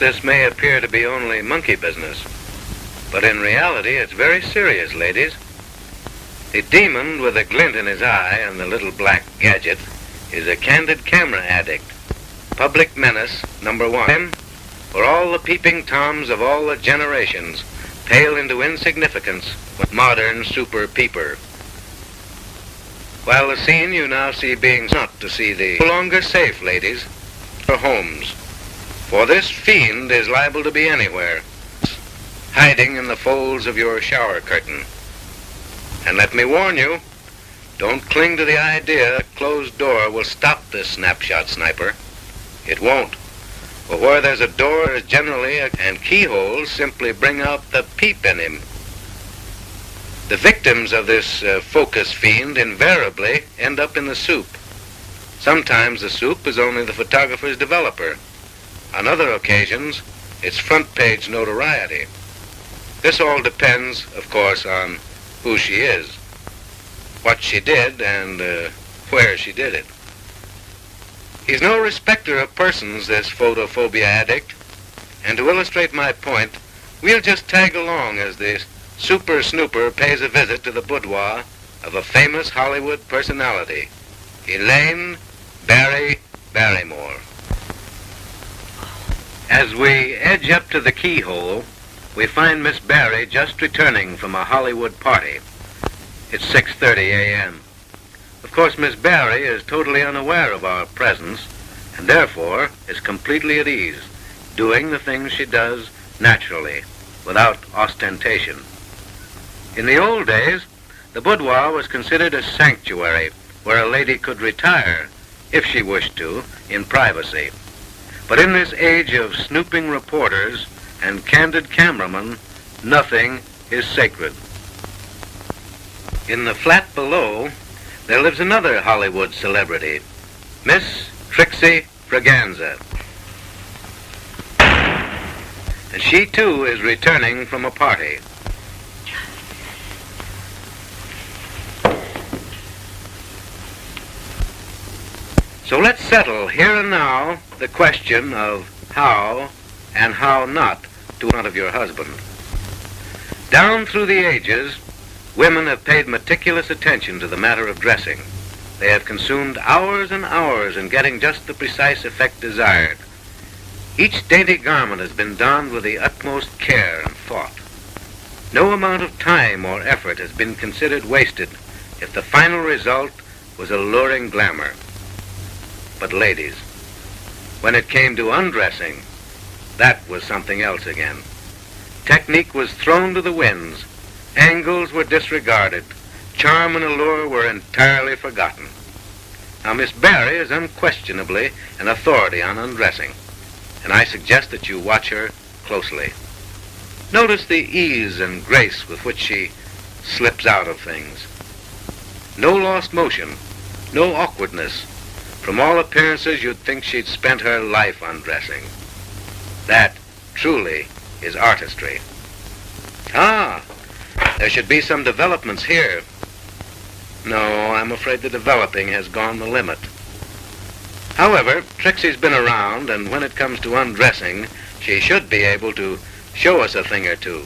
this may appear to be only monkey business, but in reality it's very serious, ladies. The demon with a glint in his eye and the little black gadget is a candid camera addict, public menace #1, for all the peeping toms of all the generations pale into insignificance with modern super peeper. While the scene you now see being sought to see the no longer safe, ladies, for homes, for this fiend is liable to be anywhere, hiding in the folds of your shower curtain. And let me warn you, don't cling to the idea a closed door will stop this snapshot sniper. It won't. For where there's a door, there's generally and keyholes simply bring out the peep in him. The victims of this focus fiend invariably end up in the soup. Sometimes the soup is only the photographer's developer. On other occasions, it's front page notoriety. This all depends, of course, on who she is, what she did, and where she did it. He's no respecter of persons, this photophobia addict, and to illustrate my point, we'll just tag along as the super snooper pays a visit to the boudoir of a famous Hollywood personality, Elaine Barrymore. As we edge up to the keyhole, we find Miss Barry just returning from a Hollywood party. It's 6:30 a.m. Of course, Miss Barry is totally unaware of our presence and therefore is completely at ease, doing the things she does naturally, without ostentation. In the old days, the boudoir was considered a sanctuary where a lady could retire, if she wished to, in privacy. But in this age of snooping reporters and candid cameramen, nothing is sacred. In the flat below, there lives another Hollywood celebrity, Miss Trixie Fraganza. And she too is returning from a party. So let's settle here and now the question of how and how not to in front of your husband. Down through the ages, women have paid meticulous attention to the matter of dressing. They have consumed hours and hours in getting just the precise effect desired. Each dainty garment has been donned with the utmost care and thought. No amount of time or effort has been considered wasted if the final result was alluring glamour. But ladies, when it came to undressing, that was something else again. Technique was thrown to the winds. Angles were disregarded. Charm and allure were entirely forgotten. Now, Miss Barry is unquestionably an authority on undressing, and I suggest that you watch her closely. Notice the ease and grace with which she slips out of things. No lost motion, no awkwardness. From all appearances, you'd think she'd spent her life undressing. That, truly, is artistry. Ah, there should be some developments here. No, I'm afraid the developing has gone the limit. However, Trixie's been around, and when it comes to undressing, she should be able to show us a thing or two.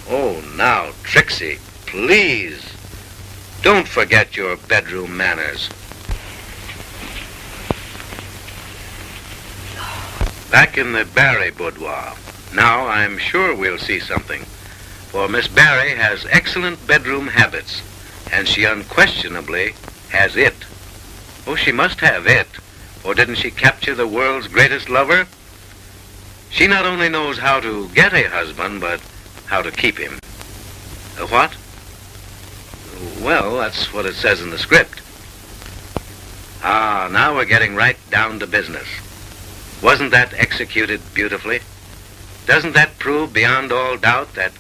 Oh, now, Trixie, please, don't forget your bedroom manners. Back in the Barry boudoir. Now I'm sure we'll see something, for Miss Barry has excellent bedroom habits, and she unquestionably has it. Oh, she must have it, or didn't she capture the world's greatest lover? She not only knows how to get a husband, but how to keep him. A what? Well, that's what it says in the script. Ah, now we're getting right down to business. Wasn't that executed beautifully? Doesn't that prove beyond all doubt that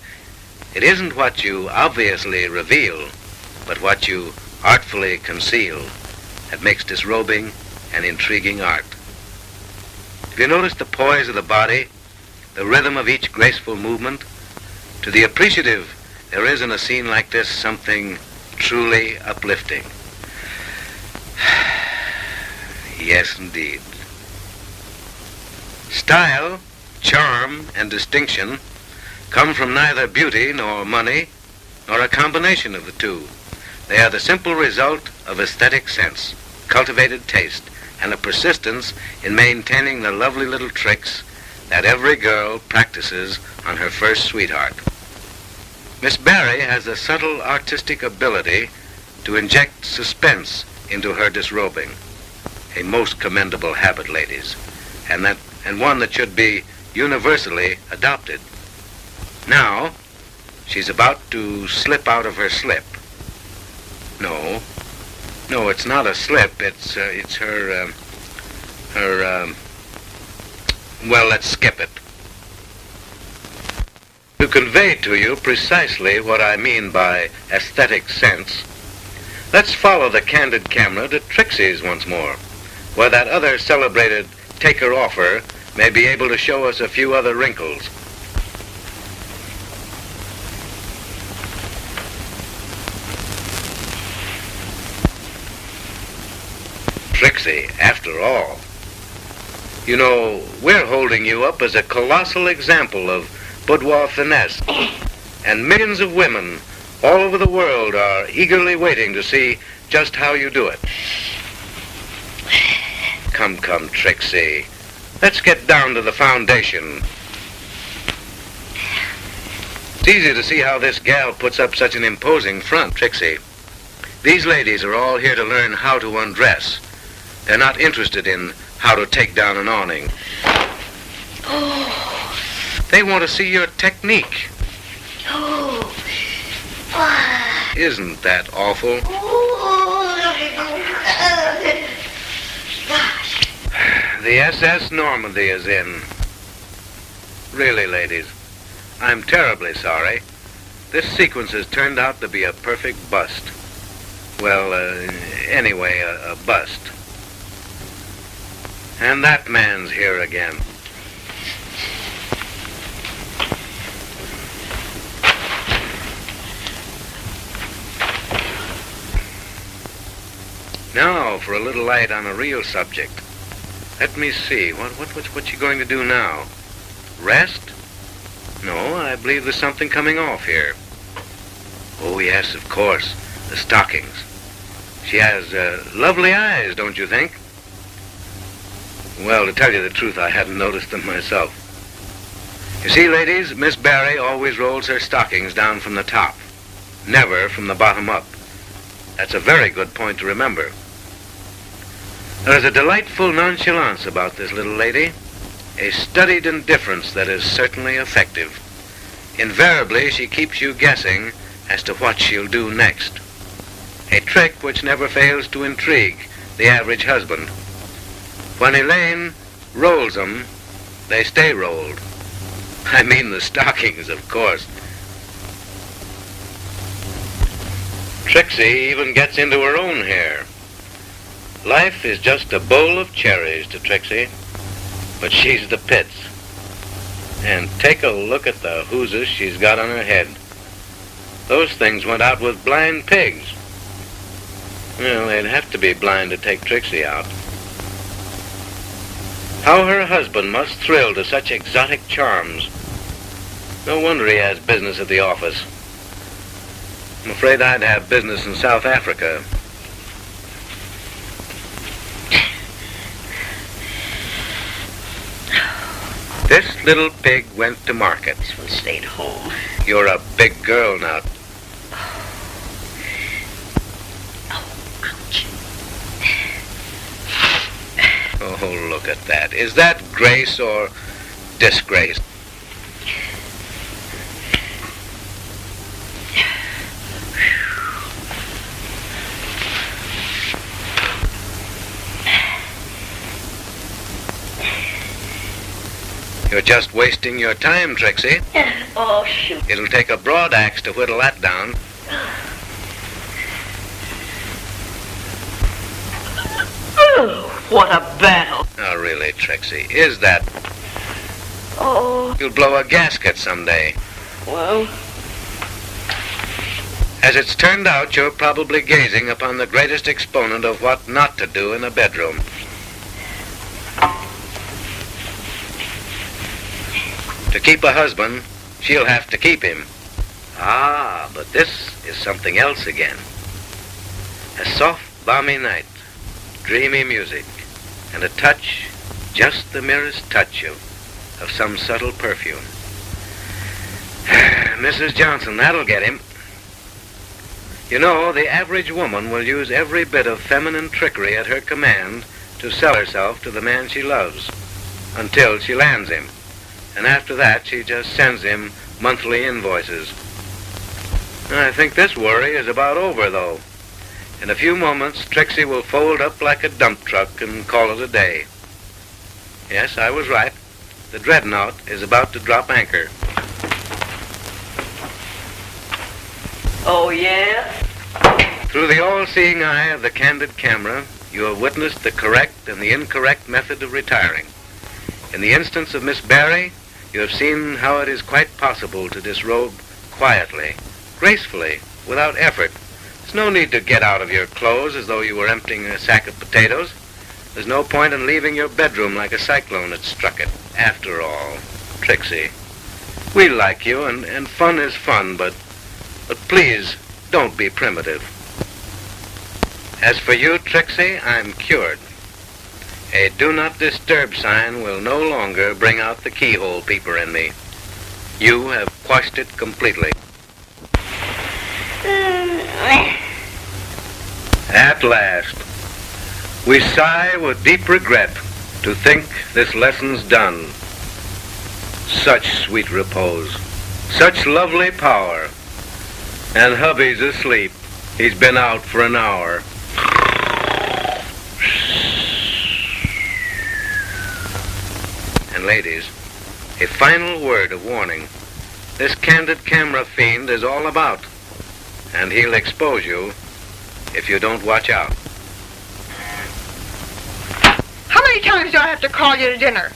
it isn't what you obviously reveal, but what you artfully conceal that makes disrobing an intriguing art? Have you noticed the poise of the body, the rhythm of each graceful movement? To the appreciative, there is in a scene like this something truly uplifting. Yes, indeed. Style, charm, and distinction come from neither beauty nor money, nor a combination of the two. They are the simple result of aesthetic sense, cultivated taste, and a persistence in maintaining the lovely little tricks that every girl practices on her first sweetheart. Miss Barry has a subtle artistic ability to inject suspense into her disrobing, a most commendable habit, ladies, and one that should be universally adopted. Now, she's about to slip out of her slip. No, it's not a slip. It's her. Well, let's skip it. To convey to you precisely what I mean by aesthetic sense, let's follow the candid camera to Trixie's once more, where that other celebrated taker-offer may be able to show us a few other wrinkles. Trixie, after all. You know, we're holding you up as a colossal example of boudoir finesse, and millions of women all over the world are eagerly waiting to see just how you do it. Come, Trixie. Let's get down to the foundation. It's easy to see how this gal puts up such an imposing front, Trixie. These ladies are all here to learn how to undress. They're not interested in how to take down an awning. Oh. They want to see your technique. Oh. Isn't that awful? The SS Normandy is in. Really, ladies, I'm terribly sorry. This sequence has turned out to be a perfect bust. Well, anyway, a bust. And that man's here again. Now, for a little light on a real subject. Let me see. What you going to do now? Rest? No, I believe there's something coming off here. Oh, yes, of course. The stockings. She has lovely eyes, don't you think? Well, to tell you the truth, I hadn't noticed them myself. You see, ladies, Miss Barry always rolls her stockings down from the top, never from the bottom up. That's a very good point to remember. There's a delightful nonchalance about this little lady, a studied indifference that is certainly effective. Invariably, she keeps you guessing as to what she'll do next. A trick which never fails to intrigue the average husband. When Elaine rolls them, they stay rolled. I mean the stockings, of course. Trixie even gets into her own hair. Life is just a bowl of cherries to Trixie, but she's the pits. And take a look at the hooses she's got on her head. Those things went out with blind pigs. Well, they'd have to be blind to take Trixie out. How her husband must thrill to such exotic charms. No wonder he has business at the office. I'm afraid I'd have business in South Africa. This little pig went to market. This one stayed home. You're a big girl now. Ouch. Oh, look at that. Is that grace or disgrace? You're just wasting your time, Trixie. Oh, shoot. It'll take a broad axe to whittle that down. Oh, what a battle. Oh, really, Trixie, is that? Oh. You'll blow a gasket someday. Well. As it's turned out, you're probably gazing upon the greatest exponent of what not to do in a bedroom. To keep a husband, she'll have to keep him. Ah, but this is something else again. A soft, balmy night, dreamy music, and a touch, just the merest touch of some subtle perfume. Mrs. Johnson, that'll get him. You know, the average woman will use every bit of feminine trickery at her command to sell herself to the man she loves, until she lands him. And after that, she just sends him monthly invoices. I think this worry is about over, though. In a few moments, Trixie will fold up like a dump truck and call it a day. Yes, I was right. The dreadnought is about to drop anchor. Oh, yeah? Through the all-seeing eye of the candid camera, you have witnessed the correct and the incorrect method of retiring. In the instance of Miss Barry, you have seen how it is quite possible to disrobe quietly, gracefully, without effort. There's no need to get out of your clothes as though you were emptying a sack of potatoes. There's no point in leaving your bedroom like a cyclone had struck it. After all, Trixie, we like you, and fun is fun, but please, don't be primitive. As for you, Trixie, I'm cured. A do not disturb sign will no longer bring out the keyhole peeper in me. You have quashed it completely. At last, we sigh with deep regret to think this lesson's done. Such sweet repose, such lovely power. And hubby's asleep. He's been out for an hour. And ladies, a final word of warning. This candid camera fiend is all about, and he'll expose you if you don't watch out. How many times do I have to call you to dinner?